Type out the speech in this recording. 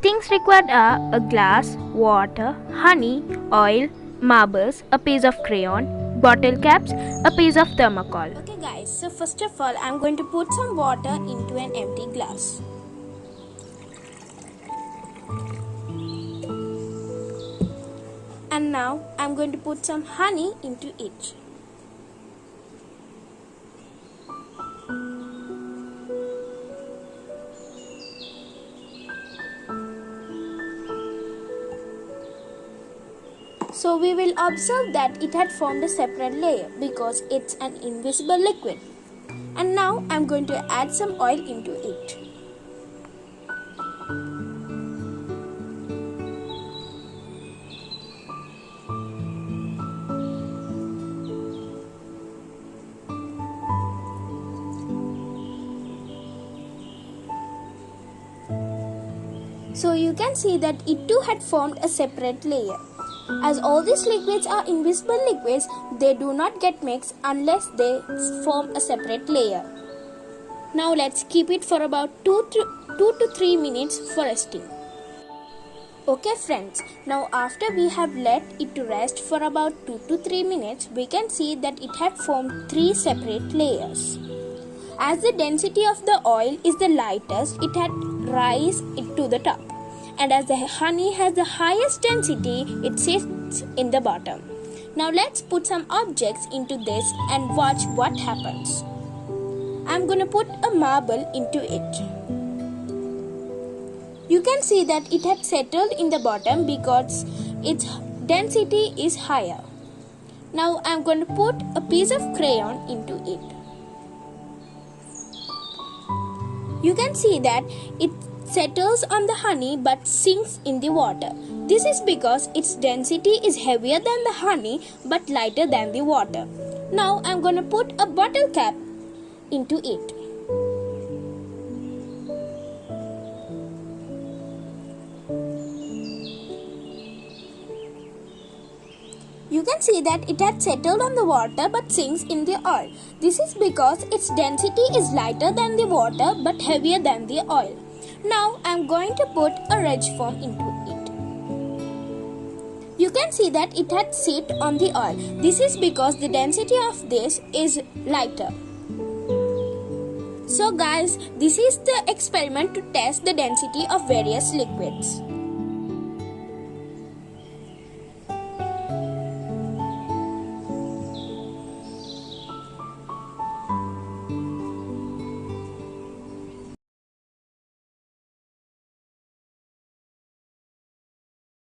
Things required are a glass, water, honey, oil, marbles, a piece of crayon, bottle caps, a piece of thermocol. Okay guys, so first of all I'm going to put some water into an empty glass. And now I'm going to put some honey into it. So we will observe that it had formed a separate layer because it's an invisible liquid. And now I'm going to add some oil into it. So you can see that it too had formed a separate layer. As all these liquids are invisible liquids, they do not get mixed unless they form a separate layer. Now let's keep it for about 2 to 3 minutes for resting. Okay friends, now after we have let it to rest for about 2 to 3 minutes, we can see that it had formed 3 separate layers. As the density of the oil is the lightest, it had rise it to the top. And as the honey has the highest density, it sits in the bottom. Now let's put some objects into this and watch what happens. I'm going to put a marble into it. You can see that it had settled in the bottom because its density is higher. Now I'm going to put a piece of crayon into it. You can see that it settles on the honey but sinks in the water. This is because its density is heavier than the honey but lighter than the water. Now I'm going to put a bottle cap into it. You can see that it had settled on the water but sinks in the oil. This is because its density is lighter than the water but heavier than the oil. Now I am going to put a red foam into it. You can see that it had sit on the oil. This is because the density of this is lighter. So guys, this is the experiment to test the density of various liquids.